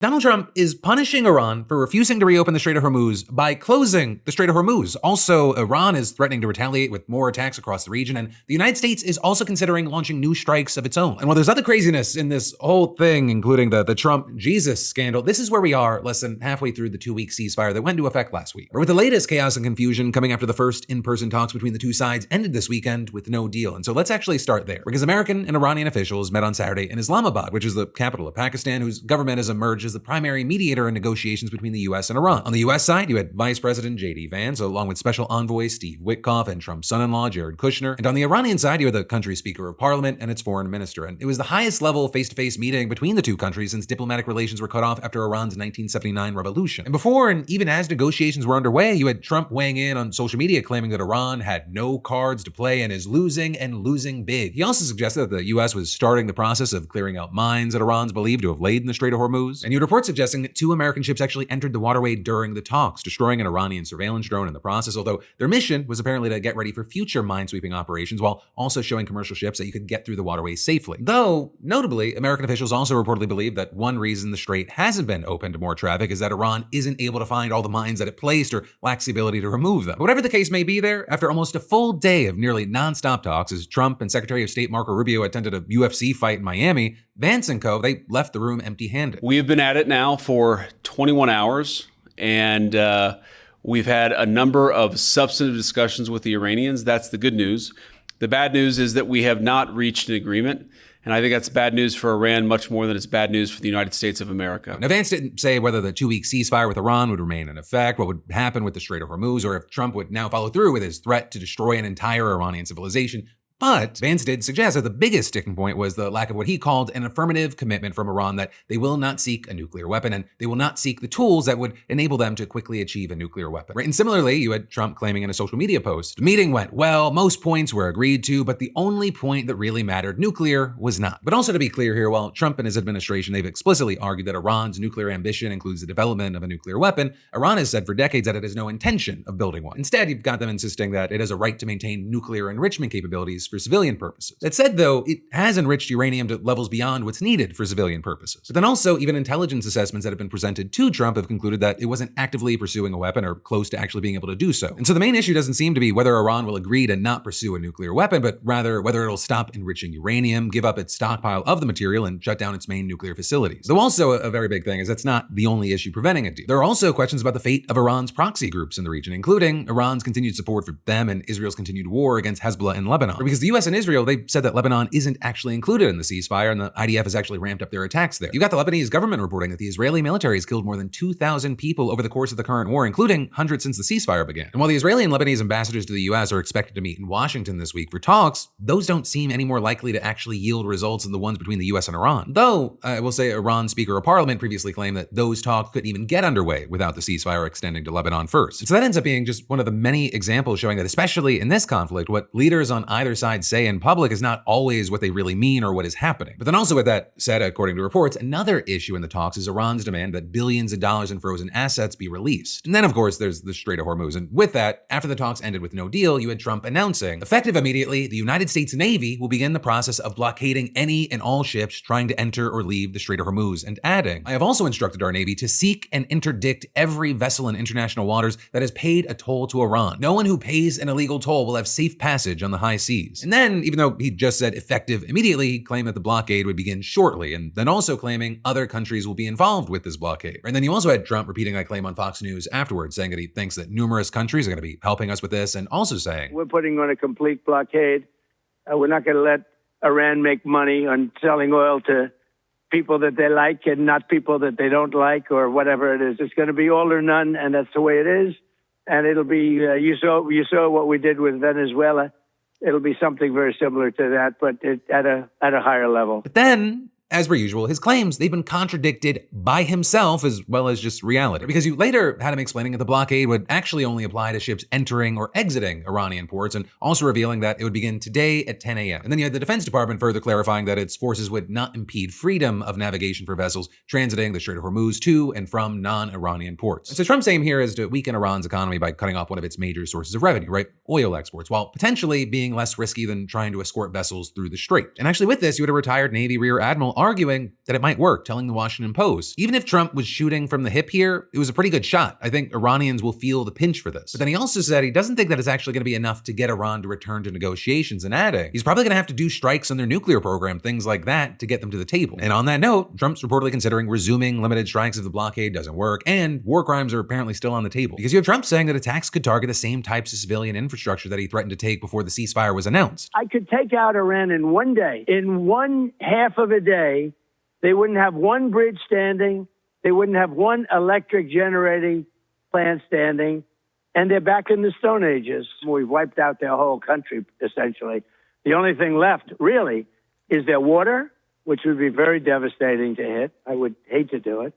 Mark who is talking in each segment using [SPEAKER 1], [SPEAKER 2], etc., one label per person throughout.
[SPEAKER 1] Donald Trump is punishing Iran for refusing to reopen the Strait of Hormuz by closing the Strait of Hormuz. Also, Iran is threatening to retaliate with more attacks across the region, and the United States is also considering launching new strikes of its own. And while there's other craziness in this whole thing, including the Trump Jesus scandal, this is where we are less than halfway through the 2-week ceasefire that went into effect last week. With the latest chaos and confusion coming after the first in-person talks between the two sides ended this weekend with no deal. And so let's actually start there, because American and Iranian officials met on Saturday in Islamabad, which is the capital of Pakistan, whose government has emerged as the primary mediator in negotiations between the U.S. and Iran. On the U.S. side, you had Vice President J.D. Vance, along with Special Envoy Steve Witkoff and Trump's son-in-law Jared Kushner. And on the Iranian side, you had the country's Speaker of Parliament and its foreign minister. And it was the highest level face-to-face meeting between the two countries since diplomatic relations were cut off after Iran's 1979 revolution. And before and even as negotiations were underway, you had Trump weighing in on social media claiming that Iran had no cards to play and is losing and losing big. He also suggested that the U.S. was starting the process of clearing out mines that Iran's believed to have laid in the Strait of Hormuz. And you had reports suggesting that 2 American ships actually entered the waterway during the talks, destroying an Iranian surveillance drone in the process, although their mission was apparently to get ready for future minesweeping operations while also showing commercial ships that you could get through the waterway safely. Though, notably, American officials also reportedly believe that one reason the Strait hasn't been open to more traffic is that Iran isn't able to find all the mines that it placed or lacks the ability to remove them. But whatever the case may be there, after almost a full day of nearly non-stop talks as Trump and Secretary of State Marco Rubio attended a UFC fight in Miami, Vance and co., they left the room empty-handed.
[SPEAKER 2] We've been at it now for 21 hours, and we've had a number of substantive discussions with the Iranians. That's the good news. The bad news is that we have not reached an agreement, and I think that's bad news for Iran much more than it's bad news for the United States of America.
[SPEAKER 1] Now, Vance didn't say whether the 2-week ceasefire with Iran would remain in effect, what would happen with the Strait of Hormuz, or if Trump would now follow through with his threat to destroy an entire Iranian civilization. But Vance did suggest that the biggest sticking point was the lack of what he called an affirmative commitment from Iran that they will not seek a nuclear weapon and they will not seek the tools that would enable them to quickly achieve a nuclear weapon. Right? And similarly, you had Trump claiming in a social media post, the meeting went well, most points were agreed to, but the only point that really mattered, nuclear, was not. But also to be clear here, while Trump and his administration, they've explicitly argued that Iran's nuclear ambition includes the development of a nuclear weapon, Iran has said for decades that it has no intention of building one. Instead, you've got them insisting that it has a right to maintain nuclear enrichment capabilities for civilian purposes. That said, though, it has enriched uranium to levels beyond what's needed for civilian purposes. But then also, even intelligence assessments that have been presented to Trump have concluded that it wasn't actively pursuing a weapon or close to actually being able to do so. And so the main issue doesn't seem to be whether Iran will agree to not pursue a nuclear weapon, but rather whether it'll stop enriching uranium, give up its stockpile of the material, and shut down its main nuclear facilities. Though also a very big thing is that's not the only issue preventing a deal. There are also questions about the fate of Iran's proxy groups in the region, including Iran's continued support for them and Israel's continued war against Hezbollah in Lebanon. Because the US and Israel, they said that Lebanon isn't actually included in the ceasefire, and the IDF has actually ramped up their attacks there. You got the Lebanese government reporting that the Israeli military has killed more than 2,000 people over the course of the current war, including hundreds since the ceasefire began. And while the Israeli and Lebanese ambassadors to the US are expected to meet in Washington this week for talks, those don't seem any more likely to actually yield results than the ones between the US and Iran. Though, I will say Iran's Speaker of Parliament previously claimed that those talks couldn't even get underway without the ceasefire extending to Lebanon first. And so that ends up being just one of the many examples showing that, especially in this conflict, what leaders on either side say in public is not always what they really mean or what is happening. But then also with that said, according to reports, another issue in the talks is Iran's demand that billions of dollars in frozen assets be released. And then of course there's the Strait of Hormuz. And with that, after the talks ended with no deal, you had Trump announcing, effective immediately, the United States Navy will begin the process of blockading any and all ships trying to enter or leave the Strait of Hormuz, and adding, I have also instructed our Navy to seek and interdict every vessel in international waters that has paid a toll to Iran. No one who pays an illegal toll will have safe passage on the high seas. And then, even though he just said effective immediately, he claimed that the blockade would begin shortly, and then also claiming other countries will be involved with this blockade. And then you also had Trump repeating that claim on Fox News afterwards, saying that he thinks that numerous countries are going to be helping us with this, and also saying,
[SPEAKER 3] we're putting on a complete blockade. We're not going to let Iran make money on selling oil to people that they like and not people that they don't like, or whatever it is. It's going to be all or none, and that's the way it is. And it'll be, you saw what we did with Venezuela. It'll be something very similar to that, but at a higher level.
[SPEAKER 1] But then, as per usual, his claims, they've been contradicted by himself as well as just reality. Because you later had him explaining that the blockade would actually only apply to ships entering or exiting Iranian ports, and also revealing that it would begin today at 10 a.m. And then you had the Defense Department further clarifying that its forces would not impede freedom of navigation for vessels transiting the Strait of Hormuz to and from non-Iranian ports. And so Trump's aim here is to weaken Iran's economy by cutting off one of its major sources of revenue, right? Oil exports, while potentially being less risky than trying to escort vessels through the strait. And actually with this, you had a retired Navy Rear Admiral arguing that it might work, telling the Washington Post, even if Trump was shooting from the hip here, it was a pretty good shot. I think Iranians will feel the pinch for this. But then he also said he doesn't think that it's actually going to be enough to get Iran to return to negotiations, and adding he's probably going to have to do strikes on their nuclear program, things like that, to get them to the table. And on that note, Trump's reportedly considering resuming limited strikes if the blockade doesn't work, and war crimes are apparently still on the table. Because you have Trump saying that attacks could target the same types of civilian infrastructure that he threatened to take before the ceasefire was announced.
[SPEAKER 3] I could take out Iran in one day. In one half of a day, they wouldn't have one bridge standing. They wouldn't have one electric generating plant standing. And they're back in the Stone Ages. We've wiped out their whole country, essentially. The only thing left, really, is their water, which would be very devastating to hit. I would hate to do it.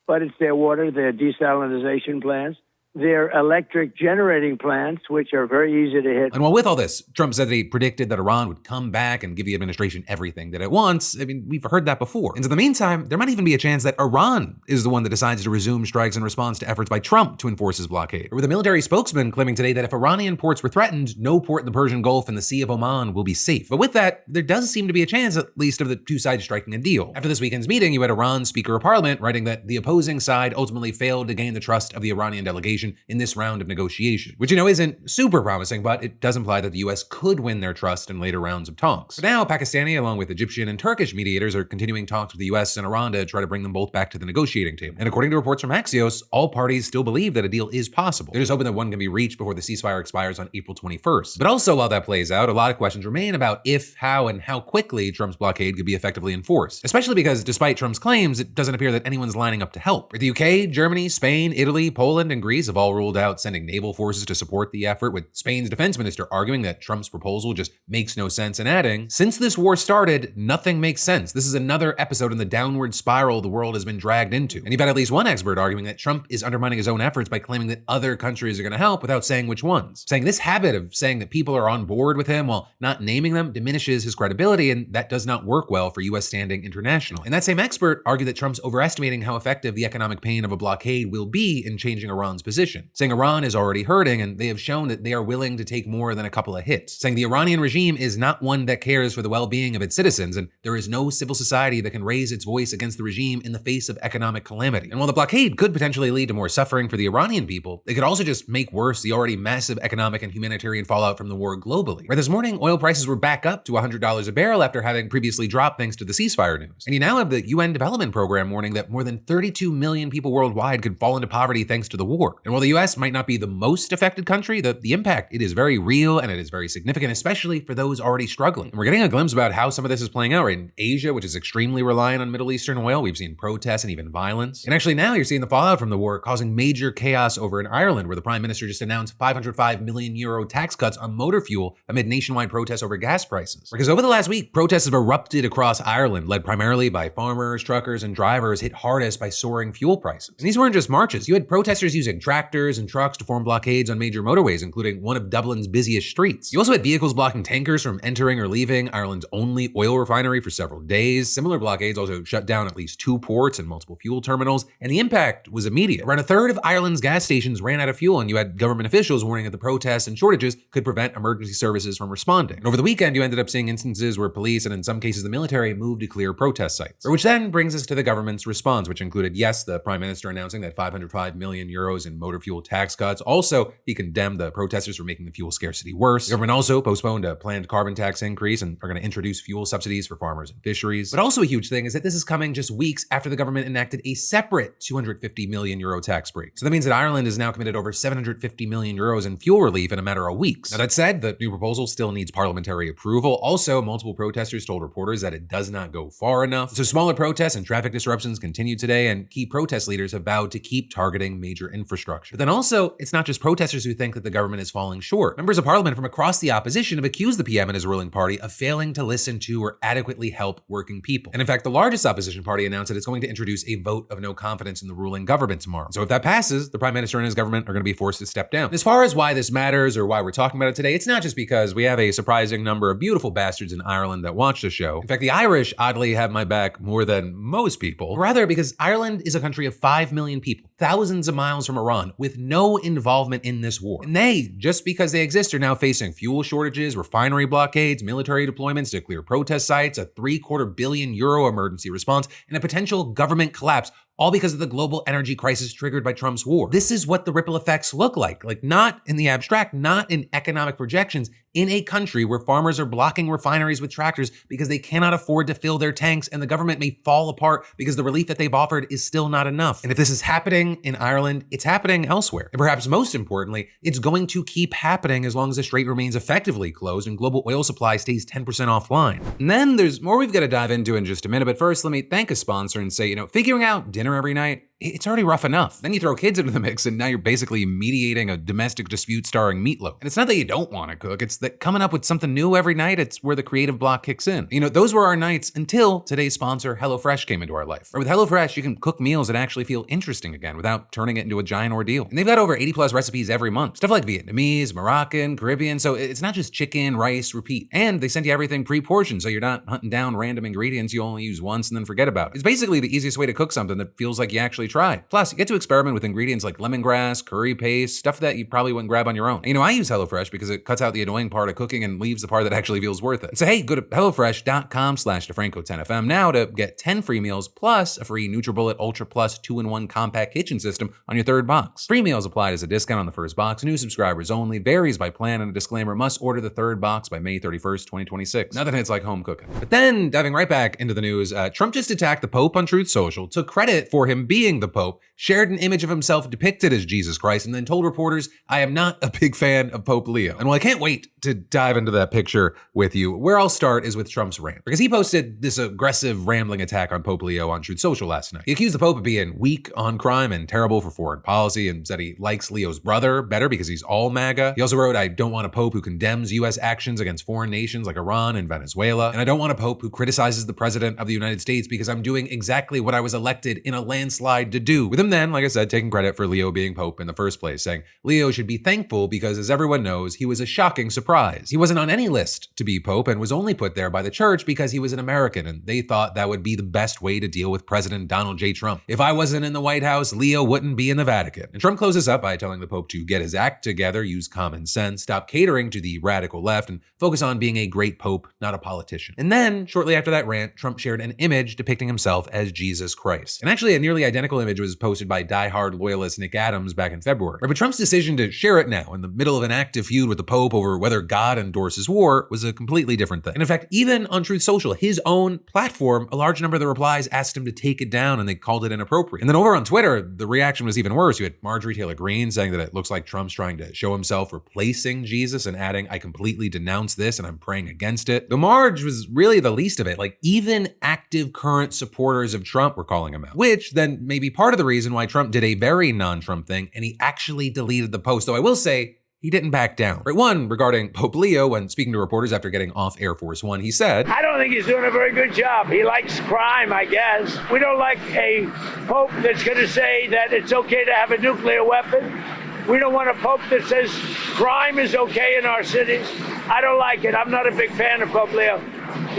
[SPEAKER 3] But it's their water, their desalinization plants, their electric generating plants, which are very easy to hit.
[SPEAKER 1] And while with all this, Trump said that he predicted that Iran would come back and give the administration everything that it wants. I mean, we've heard that before. And so in the meantime, there might even be a chance that Iran is the one that decides to resume strikes in response to efforts by Trump to enforce his blockade. Or with a military spokesman claiming today that if Iranian ports were threatened, no port in the Persian Gulf and the Sea of Oman will be safe. But with that, there does seem to be a chance, at least, of the two sides striking a deal. After this weekend's meeting, you had Iran's Speaker of Parliament writing that the opposing side ultimately failed to gain the trust of the Iranian delegation in this round of negotiation, which isn't super promising, but it does imply that the US could win their trust in later rounds of talks. For now, Pakistani, along with Egyptian and Turkish mediators, are continuing talks with the US and Iran to try to bring them both back to the negotiating table. And according to reports from Axios, all parties still believe that a deal is possible. They're just hoping that one can be reached before the ceasefire expires on April 21st. But also, while that plays out, a lot of questions remain about if, how, and how quickly Trump's blockade could be effectively enforced. Especially because, despite Trump's claims, it doesn't appear that anyone's lining up to help. The UK, Germany, Spain, Italy, Poland, and Greece have all ruled out sending naval forces to support the effort, with Spain's defense minister arguing that Trump's proposal just makes no sense and adding, since this war started, nothing makes sense. This is another episode in the downward spiral the world has been dragged into. And you've had at least one expert arguing that Trump is undermining his own efforts by claiming that other countries are going to help without saying which ones. Saying this habit of saying that people are on board with him while not naming them diminishes his credibility, and that does not work well for US standing internationally. And that same expert argued that Trump's overestimating how effective the economic pain of a blockade will be in changing Iran's position, saying Iran is already hurting and they have shown that they are willing to take more than a couple of hits, saying the Iranian regime is not one that cares for the well-being of its citizens, and there is no civil society that can raise its voice against the regime in the face of economic calamity. And while the blockade could potentially lead to more suffering for the Iranian people, it could also just make worse the already massive economic and humanitarian fallout from the war globally. Where this morning, oil prices were back up to $100 a barrel after having previously dropped thanks to the ceasefire news. And you now have the UN Development Program warning that more than 32 million people worldwide could fall into poverty thanks to the war. And while the US might not be the most affected country, the impact, it is very real and it is very significant, especially for those already struggling. And we're getting a glimpse about how some of this is playing out right in Asia, which is extremely reliant on Middle Eastern oil. We've seen protests and even violence. And actually now you're seeing the fallout from the war causing major chaos over in Ireland, where the Prime Minister just announced €505 million tax cuts on motor fuel amid nationwide protests over gas prices. Because over the last week, protests have erupted across Ireland, led primarily by farmers, truckers, and drivers hit hardest by soaring fuel prices. And these weren't just marches. You had protesters using tractors and trucks to form blockades on major motorways, including one of Dublin's busiest streets. You also had vehicles blocking tankers from entering or leaving Ireland's only oil refinery for several days. Similar blockades also shut down at least 2 ports and multiple fuel terminals, and the impact was immediate. Around a third of Ireland's gas stations ran out of fuel, and you had government officials warning that the protests and shortages could prevent emergency services from responding. And over the weekend, you ended up seeing instances where police and in some cases the military moved to clear protest sites. Which then brings us to the government's response, which included, yes, the Prime Minister announcing that €505 million in motor fuel tax cuts. Also, he condemned the protesters for making the fuel scarcity worse. The government also postponed a planned carbon tax increase and are going to introduce fuel subsidies for farmers and fisheries. But also a huge thing is that this is coming just weeks after the government enacted a separate €250 million tax break. So that means that Ireland has now committed over €750 million in fuel relief in a matter of weeks. Now that said, the new proposal still needs parliamentary approval. Also, multiple protesters told reporters that it does not go far enough. So smaller protests and traffic disruptions continue today, and key protest leaders have vowed to keep targeting major infrastructure. But then also, it's not just protesters who think that the government is falling short. Members of parliament from across the opposition have accused the PM and his ruling party of failing to listen to or adequately help working people. And in fact, the largest opposition party announced that it's going to introduce a vote of no confidence in the ruling government tomorrow. So if that passes, the Prime Minister and his government are going to be forced to step down. As far as why this matters or why we're talking about it today, it's not just because we have a surprising number of beautiful bastards in Ireland that watch the show. In fact, the Irish oddly have my back more than most people. Rather, because Ireland is a country of 5 million people, thousands of miles from Iran, Iran with no involvement in this war. And they, just because they exist, are now facing fuel shortages, refinery blockades, military deployments to clear protest sites, a €750 million emergency response, and a potential government collapse, all because of the global energy crisis triggered by Trump's war. This is what the ripple effects look like not in the abstract, not in economic projections, in a country where farmers are blocking refineries with tractors because they cannot afford to fill their tanks, and the government may fall apart because the relief that they've offered is still not enough. And if this is happening in Ireland, it's happening elsewhere. And perhaps most importantly, it's going to keep happening as long as the Strait remains effectively closed and global oil supply stays 10% offline. And then there's more we've got to dive into in just a minute, but first let me thank a sponsor and say, figuring out dinner every night, it's already rough enough. Then you throw kids into the mix and now you're basically mediating a domestic dispute starring meatloaf. And it's not that you don't want to cook, it's that coming up with something new every night, it's where the creative block kicks in. Those were our nights until today's sponsor, HelloFresh, came into our life. Or with HelloFresh, you can cook meals that actually feel interesting again without turning it into a giant ordeal. And they've got over 80 plus recipes every month. Stuff like Vietnamese, Moroccan, Caribbean, so it's not just chicken, rice, repeat. And they send you everything pre-portioned, so you're not hunting down random ingredients you only use once and then forget about it. It's basically the easiest way to cook something that feels like you actually tried. Plus, you get to experiment with ingredients like lemongrass, curry paste, stuff that you probably wouldn't grab on your own. I use HelloFresh because it cuts out the annoying part of cooking and leaves the part that actually feels worth it. So hey, go to HelloFresh.com/DeFranco10FM now to get 10 free meals plus a free NutriBullet Ultra Plus 2-in-1 compact kitchen system on your third box. Free meals applied as a discount on the first box, new subscribers only, varies by plan, and a disclaimer, must order the third box by May 31st, 2026. Nothing hits like home cooking. But then, diving right back into the news, Trump just attacked the Pope on Truth Social, took credit for him being the Pope, shared an image of himself depicted as Jesus Christ, and then told reporters, I am not a big fan of Pope Leo. And while I can't wait to dive into that picture with you, where I'll start is with Trump's rant. Because he posted this aggressive, rambling attack on Pope Leo on Truth Social last night. He accused the Pope of being weak on crime and terrible for foreign policy, and said he likes Leo's brother better because he's all MAGA. He also wrote, I don't want a Pope who condemns U.S. actions against foreign nations like Iran and Venezuela. And I don't want a Pope who criticizes the President of the United States because I'm doing exactly what I was elected in a landslide to do. With him then, like I said, taking credit for Leo being Pope in the first place, saying Leo should be thankful because, as everyone knows, he was a shocking surprise. He wasn't on any list to be Pope and was only put there by the church because he was an American, and they thought that would be the best way to deal with President Donald J. Trump. If I wasn't in the White House, Leo wouldn't be in the Vatican. And Trump closes up by telling the Pope to get his act together, use common sense, stop catering to the radical left, and focus on being a great Pope, not a politician. And then, shortly after that rant, Trump shared an image depicting himself as Jesus Christ. And actually, a nearly identical image was posted by diehard loyalist Nick Adams back in February. But Trump's decision to share it now in the middle of an active feud with the Pope over whether God endorses war was a completely different thing. And in fact, even on Truth Social, his own platform, a large number of the replies asked him to take it down and they called it inappropriate. And then over on Twitter, the reaction was even worse. You had Marjorie Taylor Greene saying that it looks like Trump's trying to show himself replacing Jesus and adding, I completely denounce this and I'm praying against it. Though Marge was really the least of it. Even active current supporters of Trump were calling him out, which then may be part of the reason why Trump did a very non-Trump thing and he actually deleted the post. Though I will say, he didn't back down. Right, one, regarding Pope Leo, when speaking to reporters after getting off Air Force One, he said,
[SPEAKER 3] I don't think he's doing a very good job. He likes crime, I guess. We don't like a pope that's going to say that it's okay to have a nuclear weapon. We don't want a pope that says crime is okay in our cities. I don't like it. I'm not a big fan of Pope Leo.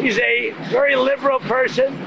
[SPEAKER 3] He's a very liberal person.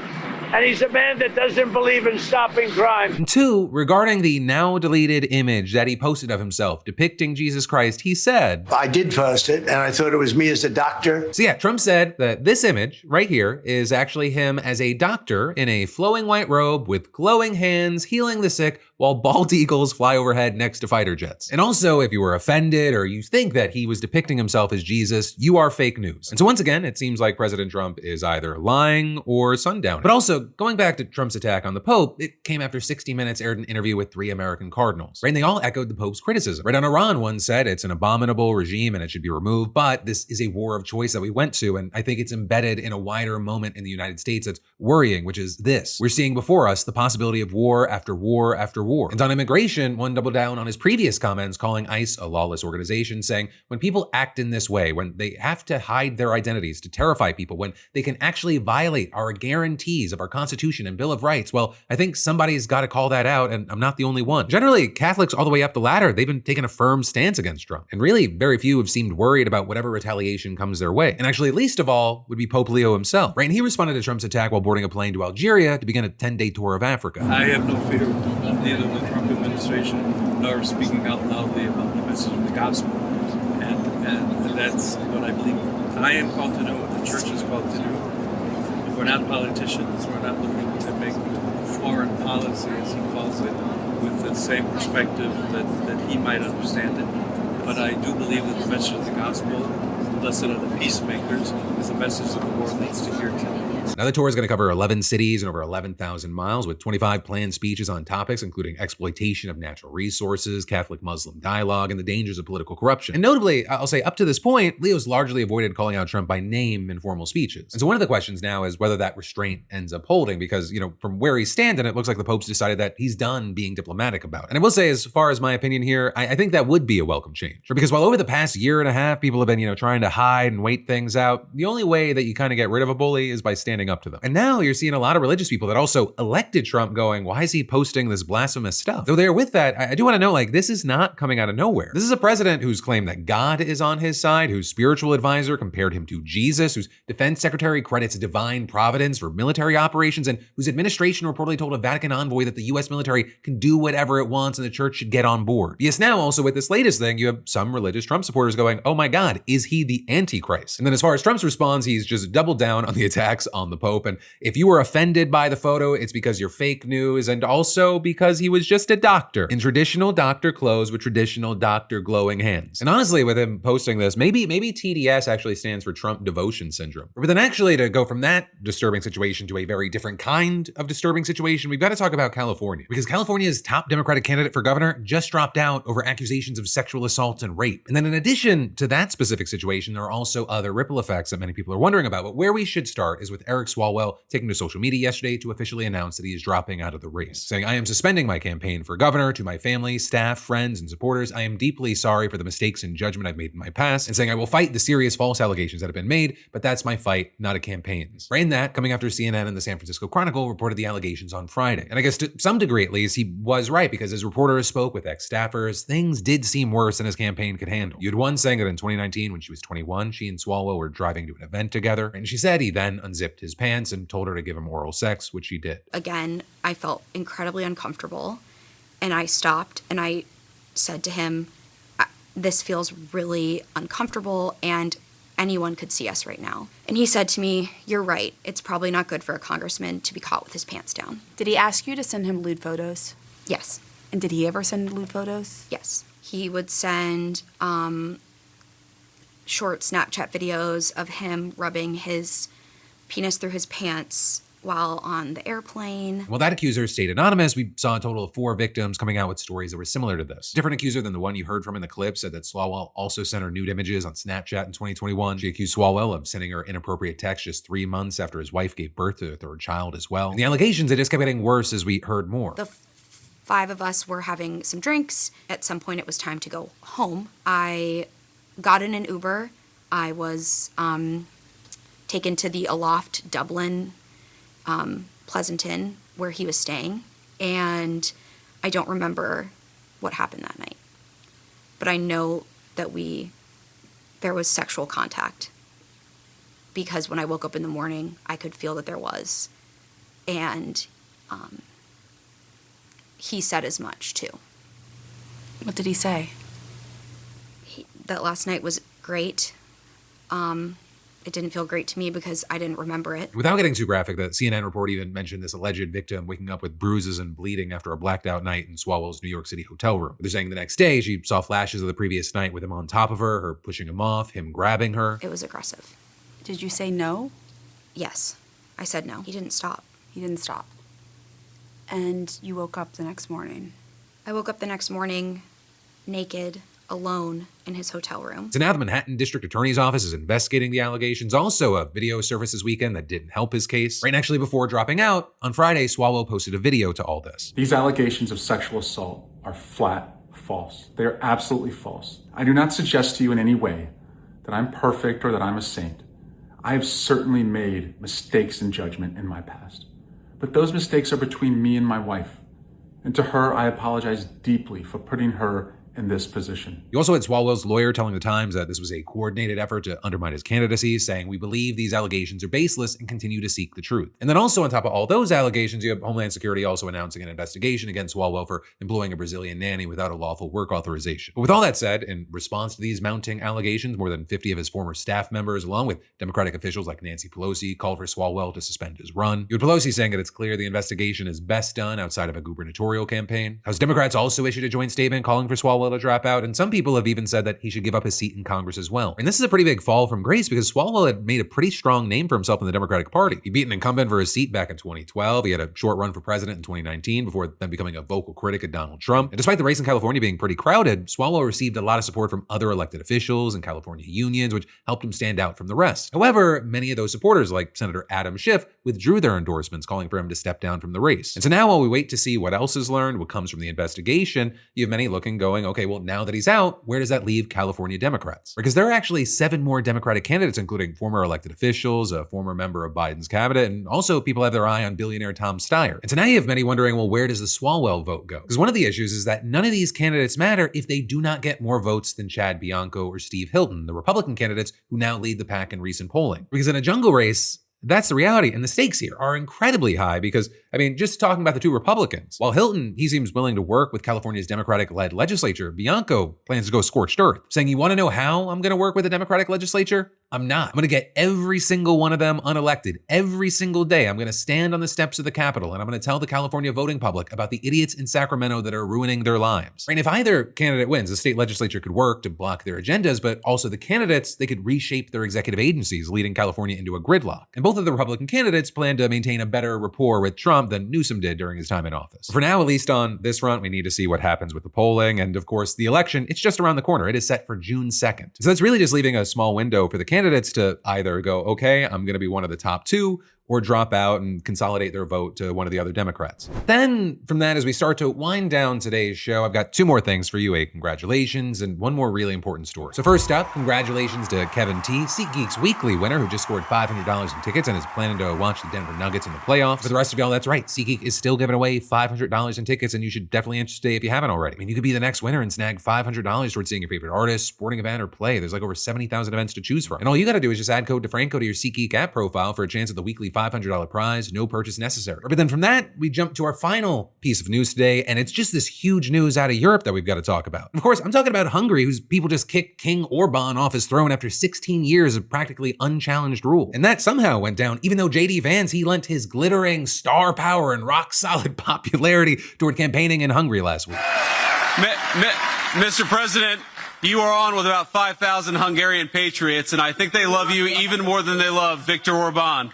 [SPEAKER 3] And he's a man that doesn't believe in stopping crime.
[SPEAKER 1] And two, regarding the now deleted image that he posted of himself depicting Jesus Christ, he said,
[SPEAKER 4] I did post it, and I thought it was me as a doctor.
[SPEAKER 1] So yeah, Trump said that this image right here is actually him as a doctor in a flowing white robe with glowing hands, healing the sick, while bald eagles fly overhead next to fighter jets. And also, if you were offended or you think that he was depicting himself as Jesus, you are fake news. And so once again, it seems like President Trump is either lying or sundowning. But also, going back to Trump's attack on the Pope, it came after 60 Minutes aired an interview with 3 American cardinals, right? And they all echoed the Pope's criticism. Right, on Iran, one said it's an abominable regime and it should be removed, but this is a war of choice that we went to, and I think it's embedded in a wider moment in the United States that's worrying, which is this. We're seeing before us the possibility of war after war after war. And on immigration, one doubled down on his previous comments, calling ICE a lawless organization, saying when people act in this way, when they have to hide their identities to terrify people, when they can actually violate our guarantees of our Constitution and Bill of Rights, well, I think somebody's got to call that out, and I'm not the only one. Generally, Catholics all the way up the ladder, they've been taking a firm stance against Trump. And really, very few have seemed worried about whatever retaliation comes their way. And actually, least of all would be Pope Leo himself, right? And he responded to Trump's attack while boarding a plane to Algeria to begin a 10-day tour of Africa.
[SPEAKER 5] I have no fear of neither the Trump administration conversation or speaking out loudly about the message of the gospel. And that's what I believe I am called to do, what the church is called to do. We're not politicians. We're not looking to make foreign policy, as he calls it, with the same perspective that he might understand it. But I do believe that the message of the gospel, blessed are the peacemakers, is a message that the world needs to hear today.
[SPEAKER 1] Now, the tour is going to cover 11 cities and over 11,000 miles with 25 planned speeches on topics including exploitation of natural resources, Catholic-Muslim dialogue, and the dangers of political corruption. And notably, I'll say up to this point, Leo's largely avoided calling out Trump by name in formal speeches. And so one of the questions now is whether that restraint ends up holding because, from where he's standing, it looks like the Pope's decided that he's done being diplomatic about it. And I will say, as far as my opinion here, I think that would be a welcome change. Because while over the past year and a half, people have been, trying to hide and wait things out, the only way that you kind of get rid of a bully is by standing up to them. And now you're seeing a lot of religious people that also elected Trump going, why is he posting this blasphemous stuff? Though they're with that, I do want to know, this is not coming out of nowhere. This is a president who's claimed that God is on his side, whose spiritual advisor compared him to Jesus, whose defense secretary credits divine providence for military operations, and whose administration reportedly told a Vatican envoy that the US military can do whatever it wants and the church should get on board. Yes, now also with this latest thing, you have some religious Trump supporters going, oh my God, is he the Antichrist? And then as far as Trump's response, he's just doubled down on the attacks on the Pope. And if you were offended by the photo, it's because you're fake news and also because he was just a doctor in traditional doctor clothes with traditional doctor glowing hands. And honestly, with him posting this, maybe TDS actually stands for Trump devotion syndrome. But then actually to go from that disturbing situation to a very different kind of disturbing situation, we've got to talk about California. Because California's top Democratic candidate for governor just dropped out over accusations of sexual assault and rape. And then in addition to that specific situation, there are also other ripple effects that many people are wondering about. But where we should start is with Eric Swalwell taking to social media yesterday to officially announce that he is dropping out of the race, saying, I am suspending my campaign for governor. To my family, staff, friends, and supporters, I am deeply sorry for the mistakes and judgment I've made in my past, and saying I will fight the serious false allegations that have been made, but that's my fight, not a campaign's. Right in that, coming after CNN and the San Francisco Chronicle reported the allegations on Friday. And I guess to some degree at least, he was right, because as reporters spoke with ex-staffers, things did seem worse than his campaign could handle. You had one saying that in 2019, when she was 21, she and Swalwell were driving to an event together, and she said he then unzipped his pants and told her to give him oral sex, which she did.
[SPEAKER 6] Again, I felt incredibly uncomfortable, and I stopped and I said to him, this feels really uncomfortable and anyone could see us right now. And he said to me, you're right, it's probably not good for a congressman to be caught with his pants down.
[SPEAKER 7] Did he ask you to send him lewd photos?
[SPEAKER 6] Yes.
[SPEAKER 7] And did he ever send lewd photos?
[SPEAKER 6] Yes. He would send short Snapchat videos of him rubbing his penis through his pants while on the airplane.
[SPEAKER 1] While that accuser stayed anonymous, we saw a total of 4 victims coming out with stories that were similar to this. Different accuser than the one you heard from in the clip said that Swalwell also sent her nude images on Snapchat in 2021. She accused Swalwell of sending her inappropriate texts just 3 months after his wife gave birth to their 3rd child as well. And the allegations, they just kept getting worse as we heard more.
[SPEAKER 6] The 5 of us were having some drinks. At some point, it was time to go home. I got in an Uber. I was taken to the Aloft Dublin Pleasanton where he was staying, and I don't remember what happened that night, but I know that there was sexual contact, because when I woke up in the morning I could feel that there was, and he said as much too.
[SPEAKER 7] What did he say?
[SPEAKER 6] That last night was great. It didn't feel great to me because I didn't remember it.
[SPEAKER 1] Without getting too graphic, the CNN report even mentioned this alleged victim waking up with bruises and bleeding after a blacked out night in Swalwell's New York City hotel room. They're saying the next day she saw flashes of the previous night with him on top of her pushing him off, him grabbing her.
[SPEAKER 6] It was aggressive.
[SPEAKER 7] Did you say no?
[SPEAKER 6] Yes. I said no. He didn't stop.
[SPEAKER 7] He didn't stop. And you woke up the next morning.
[SPEAKER 6] I woke up the next morning naked, alone in his hotel room.
[SPEAKER 1] So now the Manhattan District Attorney's Office is investigating the allegations. Also, a video surfaced this weekend that didn't help his case. Right, and actually before dropping out, on Friday, Swalwell posted a video to all this.
[SPEAKER 8] These allegations of sexual assault are flat false. They are absolutely false. I do not suggest to you in any way that I'm perfect or that I'm a saint. I have certainly made mistakes in judgment in my past. But those mistakes are between me and my wife. And to her, I apologize deeply for putting her in this position.
[SPEAKER 1] You also had Swalwell's lawyer telling the Times that this was a coordinated effort to undermine his candidacy, saying, "We believe these allegations are baseless and continue to seek the truth." And then also on top of all those allegations, you have Homeland Security also announcing an investigation against Swalwell for employing a Brazilian nanny without a lawful work authorization. But with all that said, in response to these mounting allegations, more than 50 of his former staff members, along with Democratic officials like Nancy Pelosi, called for Swalwell to suspend his run. You had Pelosi saying that it's clear the investigation is best done outside of a gubernatorial campaign. House Democrats also issued a joint statement calling for Swalwell to drop out, and some people have even said that he should give up his seat in Congress as well. And this is a pretty big fall from grace because Swalwell had made a pretty strong name for himself in the Democratic Party. He beat an incumbent for his seat back in 2012. He had a short run for president in 2019 before then becoming a vocal critic of Donald Trump. And despite the race in California being pretty crowded, Swalwell received a lot of support from other elected officials and California unions, which helped him stand out from the rest. However, many of those supporters, like Senator Adam Schiff, withdrew their endorsements, calling for him to step down from the race. And so now while we wait to see what else is learned, what comes from the investigation, you have many looking, going, okay, well, now that he's out, where does that leave California Democrats? Because there are actually 7 more Democratic candidates, including former elected officials, a former member of Biden's cabinet, and also people have their eye on billionaire Tom Steyer. And so now you have many wondering, well, where does the Swalwell vote go? Because one of the issues is that none of these candidates matter if they do not get more votes than Chad Bianco or Steve Hilton, the Republican candidates who now lead the pack in recent polling. Because in a jungle race, that's the reality. And the stakes here are incredibly high because, I mean, just talking about the 2 Republicans, while Hilton, he seems willing to work with California's Democratic-led legislature, Bianco plans to go scorched earth, saying, you want to know how I'm going to work with the Democratic legislature? I'm not. I'm going to get every single one of them unelected. Every single day, I'm going to stand on the steps of the Capitol and I'm going to tell the California voting public about the idiots in Sacramento that are ruining their lives. And if either candidate wins, the state legislature could work to block their agendas, but also the candidates, they could reshape their executive agencies, leading California into a gridlock. And both of the Republican candidates plan to maintain a better rapport with Trump than Newsom did during his time in office. For now, at least on this front, we need to see what happens with the polling. And of course, the election, it's just around the corner. It is set for June 2nd. So that's really just leaving a small window for the candidates to either go, okay, I'm going to be one of the top 2, or drop out and consolidate their vote to one of the other Democrats. Then from that, as we start to wind down today's show, I've got 2 more things for you, a congratulations and one more really important story. So first up, congratulations to Kevin T, SeatGeek's weekly winner, who just scored $500 in tickets and is planning to watch the Denver Nuggets in the playoffs. For the rest of y'all, that's right, SeatGeek is still giving away $500 in tickets, and you should definitely enter today if you haven't already. I mean, you could be the next winner and snag $500 towards seeing your favorite artist, sporting event, or play. There's like over 70,000 events to choose from. And all you gotta do is just add code DeFranco to your SeatGeek app profile for a chance at the weekly $500 prize, no purchase necessary. But then from that, we jump to our final piece of news today, and it's just this huge news out of Europe that we've got to talk about. Of course, I'm talking about Hungary, whose people just kicked King Orbán off his throne after 16 years of practically unchallenged rule. And that somehow went down, even though JD Vance, he lent his glittering star power and rock-solid popularity toward campaigning in Hungary last week.
[SPEAKER 2] Mr. President, you are on with about 5,000 Hungarian patriots, and I think they love you even more than they love Viktor Orbán.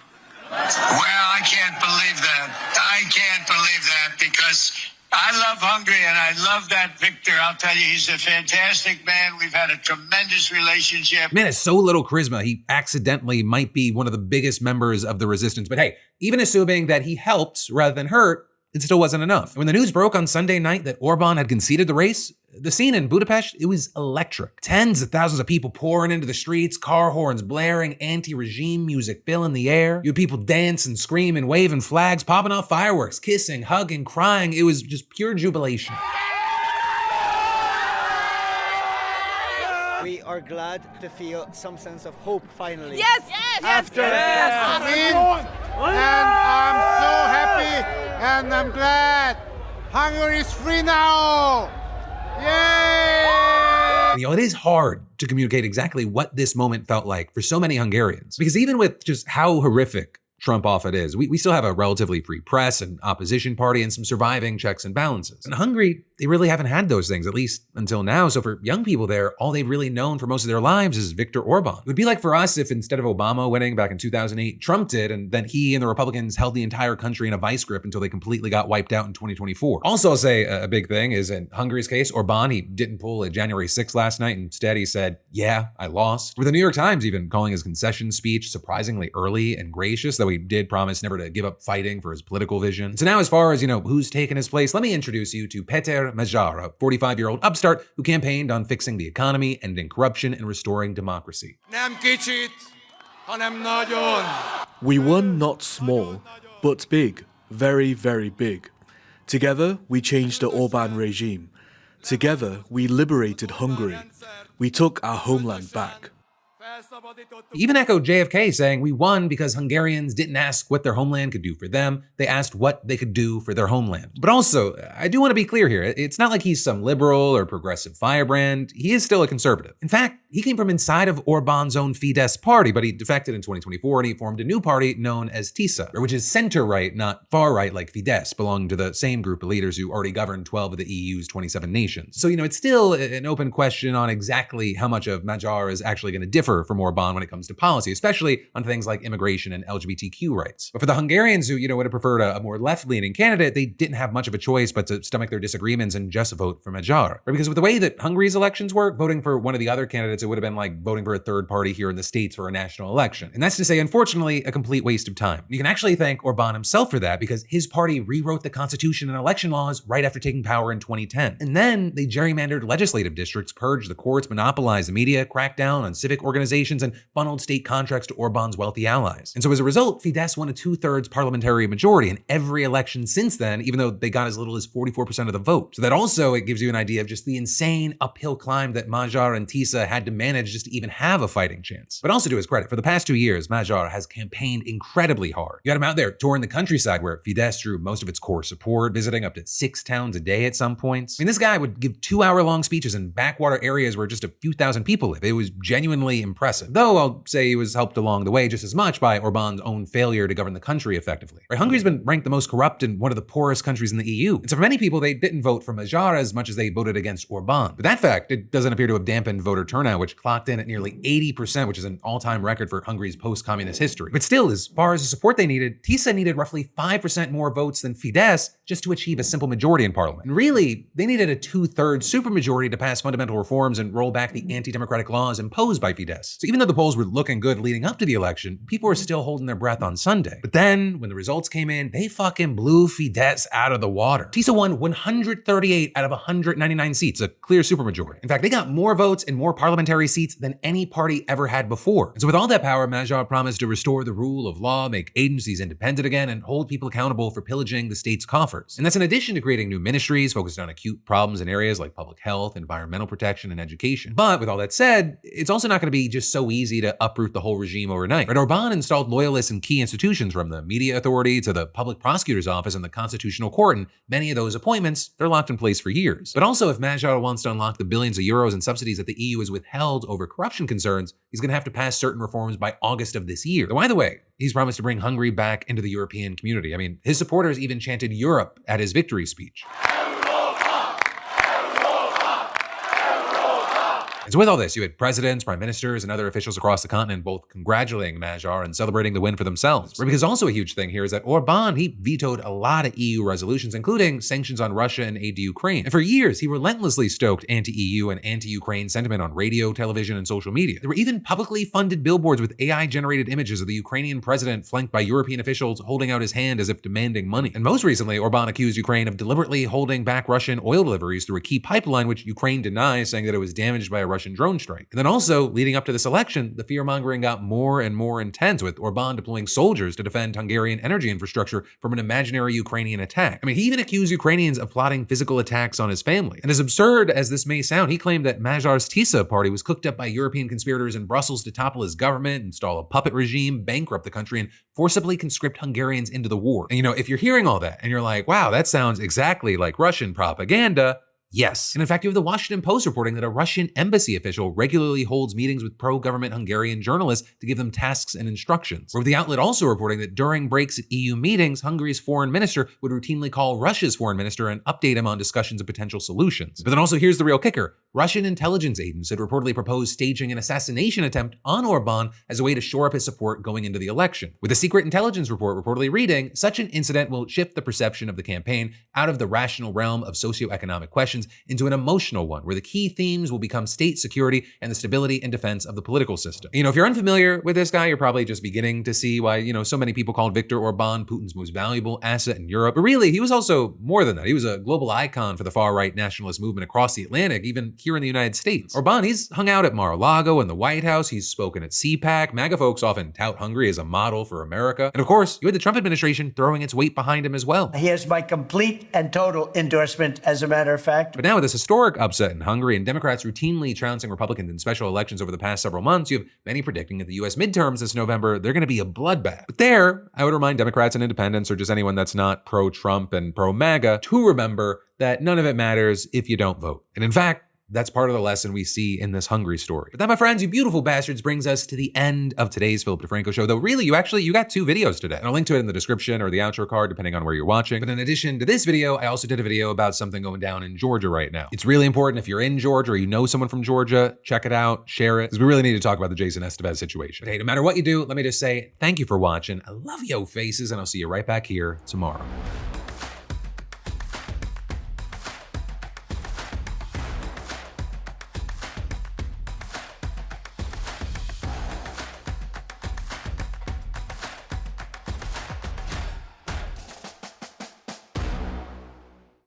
[SPEAKER 4] Well, I can't believe that. I can't believe that because I love Hungary and I love that Viktor. I'll tell you, he's a fantastic man. We've had a tremendous relationship.
[SPEAKER 1] Man has so little charisma, he accidentally might be one of the biggest members of the resistance. But hey, even assuming that he helped rather than hurt, it still wasn't enough. When the news broke on Sunday night that Orbán had conceded the race, the scene in Budapest, it was electric. Tens of thousands of people pouring into the streets, car horns blaring, anti-regime music filling the air. You had people dance and scream and waving flags, popping off fireworks, kissing, hugging, crying. It was just pure jubilation.
[SPEAKER 9] We are glad to feel some sense of hope finally.
[SPEAKER 10] Yes! Yes!
[SPEAKER 9] After
[SPEAKER 10] yes.
[SPEAKER 11] And I'm so happy and I'm glad Hungary is free now. Yay!
[SPEAKER 1] You know, it is hard to communicate exactly what this moment felt like for so many Hungarians, because even with just how horrific Trump off it is, we still have a relatively free press and opposition party and some surviving checks and balances. In Hungary, they really haven't had those things, at least until now. So for young people there, all they've really known for most of their lives is Viktor Orbán. It would be like for us if instead of Obama winning back in 2008, Trump did, and then he and the Republicans held the entire country in a vice grip until they completely got wiped out in 2024. Also, I'll say a big thing is in Hungary's case, Orbán, he didn't pull a January 6th last night. Instead, he said, yeah, I lost. With the New York Times even calling his concession speech surprisingly early and gracious, though he did promise never to give up fighting for his political vision. So now as far as, who's taken his place, let me introduce you to Péter, a 45-year-old upstart who campaigned on fixing the economy, ending corruption, and restoring democracy.
[SPEAKER 11] Nem kicsit, hanem nagyon.
[SPEAKER 12] We won not small, but big, very, very big. Together, we changed the Orbán regime. Together, we liberated Hungary. We took our homeland back.
[SPEAKER 1] He even echoed JFK saying, "We won because Hungarians didn't ask what their homeland could do for them. They asked what they could do for their homeland." But also, I do want to be clear here. It's not like he's some liberal or progressive firebrand. He is still a conservative. In fact, he came from inside of Orbán's own Fidesz party, but he defected in 2024 and he formed a new party known as TISA, which is center-right, not far-right like Fidesz, belonging to the same group of leaders who already govern 12 of the EU's 27 nations. So, it's still an open question on exactly how much of Magyar is actually going to differ from Orbán when it comes to policy, especially on things like immigration and LGBTQ rights. But for the Hungarians who, would have preferred a more left-leaning candidate, they didn't have much of a choice but to stomach their disagreements and just vote for Magyar. Because with the way that Hungary's elections work, voting for one of the other candidates, it would have been like voting for a third party here in the States for a national election. And that's to say, unfortunately, a complete waste of time. You can actually thank Orbán himself for that because his party rewrote the constitution and election laws right after taking power in 2010. And then they gerrymandered legislative districts, purged the courts, monopolized the media, cracked down on civic organizations, and funneled state contracts to Orbán's wealthy allies. And so as a result, Fidesz won a 2/3 parliamentary majority in every election since then, even though they got as little as 44% of the vote. So that also, it gives you an idea of just the insane uphill climb that Magyar and TISA had to manage just to even have a fighting chance. But also to his credit, for the past 2 years, Magyar has campaigned incredibly hard. You had him out there touring the countryside where Fidesz drew most of its core support, visiting up to 6 towns a day at some points. I mean, this guy would give 2-hour-long speeches in backwater areas where just a few thousand people live. It was genuinely impressive. Though I'll say he was helped along the way just as much by Orbán's own failure to govern the country effectively. Right, Hungary's been ranked the most corrupt and one of the poorest countries in the EU. And so for many people, they didn't vote for Magyar as much as they voted against Orbán. But that fact, it doesn't appear to have dampened voter turnout, which clocked in at nearly 80%, which is an all-time record for Hungary's post-communist history. But still, as far as the support they needed, TISA needed roughly 5% more votes than Fidesz just to achieve a simple majority in parliament. And really, they needed a 2/3 supermajority to pass fundamental reforms and roll back the anti-democratic laws imposed by Fidesz. So even though the polls were looking good leading up to the election, people were still holding their breath on Sunday. But then, when the results came in, they fucking blew Fidesz out of the water. TISA won 138 out of 199 seats, a clear supermajority. In fact, they got more votes and more parliamentary seats than any party ever had before. And so with all that power, Magyar promised to restore the rule of law, make agencies independent again, and hold people accountable for pillaging the state's coffers. And that's in addition to creating new ministries focused on acute problems in areas like public health, environmental protection, and education. But with all that said, it's also not going to be just so easy to uproot the whole regime overnight. Right? Orbán installed loyalists in key institutions from the media authority to the public prosecutor's office and the constitutional court, and many of those appointments, they're locked in place for years. But also, if Magyar wants to unlock the billions of euros in subsidies that the EU has withheld over corruption concerns, he's going to have to pass certain reforms by August of this year. By the way, he's promised to bring Hungary back into the European community. I mean, his supporters even chanted Europe at his victory speech. And so with all this, you had presidents, prime ministers, and other officials across the continent both congratulating Magyar and celebrating the win for themselves. Right? Because also a huge thing here is that Orbán, he vetoed a lot of EU resolutions, including sanctions on Russia and aid to Ukraine. And for years, he relentlessly stoked anti-EU and anti-Ukraine sentiment on radio, television, and social media. There were even publicly funded billboards with AI-generated images of the Ukrainian president flanked by European officials holding out his hand as if demanding money. And most recently, Orbán accused Ukraine of deliberately holding back Russian oil deliveries through a key pipeline, which Ukraine denies, saying that it was damaged by a Russian drone strike. And then also, leading up to this election, the fear-mongering got more and more intense, with Orbán deploying soldiers to defend Hungarian energy infrastructure from an imaginary Ukrainian attack. I mean, he even accused Ukrainians of plotting physical attacks on his family. And as absurd as this may sound, he claimed that Magyar's TISA party was cooked up by European conspirators in Brussels to topple his government, install a puppet regime, bankrupt the country, and forcibly conscript Hungarians into the war. And if you're hearing all that and you're like, wow, that sounds exactly like Russian propaganda, yes. And in fact, you have the Washington Post reporting that a Russian embassy official regularly holds meetings with pro-government Hungarian journalists to give them tasks and instructions. Or with the outlet also reporting that during breaks at EU meetings, Hungary's foreign minister would routinely call Russia's foreign minister and update him on discussions of potential solutions. But then also here's the real kicker. Russian intelligence agents had reportedly proposed staging an assassination attempt on Orbán as a way to shore up his support going into the election. With a secret intelligence report reportedly reading, such an incident will shift the perception of the campaign out of the rational realm of socioeconomic questions into an emotional one, where the key themes will become state security and the stability and defense of the political system. If you're unfamiliar with this guy, you're probably just beginning to see why, so many people called Viktor Orbán Putin's most valuable asset in Europe. But really, he was also more than that. He was a global icon for the far-right nationalist movement across the Atlantic, even here in the United States. Orbán, he's hung out at Mar-a-Lago and the White House. He's spoken at CPAC. MAGA folks often tout Hungary as a model for America. And of course, you had the Trump administration throwing its weight behind him as well.
[SPEAKER 9] He has my complete and total endorsement, as a matter of fact. that.
[SPEAKER 1] But now with this historic upset in Hungary and Democrats routinely trouncing Republicans in special elections over the past several months, you have many predicting at the US midterms this November, they're going to be a bloodbath. But there, I would remind Democrats and independents, or just anyone that's not pro-Trump and pro-MAGA, to remember that none of it matters if you don't vote. And in fact, that's part of the lesson we see in this Hungary story. But that, my friends, you beautiful bastards, brings us to the end of today's Philip DeFranco show. Though really, you got 2 videos today. And I'll link to it in the description or the outro card, depending on where you're watching. But in addition to this video, I also did a video about something going down in Georgia right now. It's really important if you're in Georgia or you know someone from Georgia, check it out, share it, because we really need to talk about the Jason Estevez situation. But hey, no matter what you do, let me just say thank you for watching. I love yo faces, and I'll see you right back here tomorrow.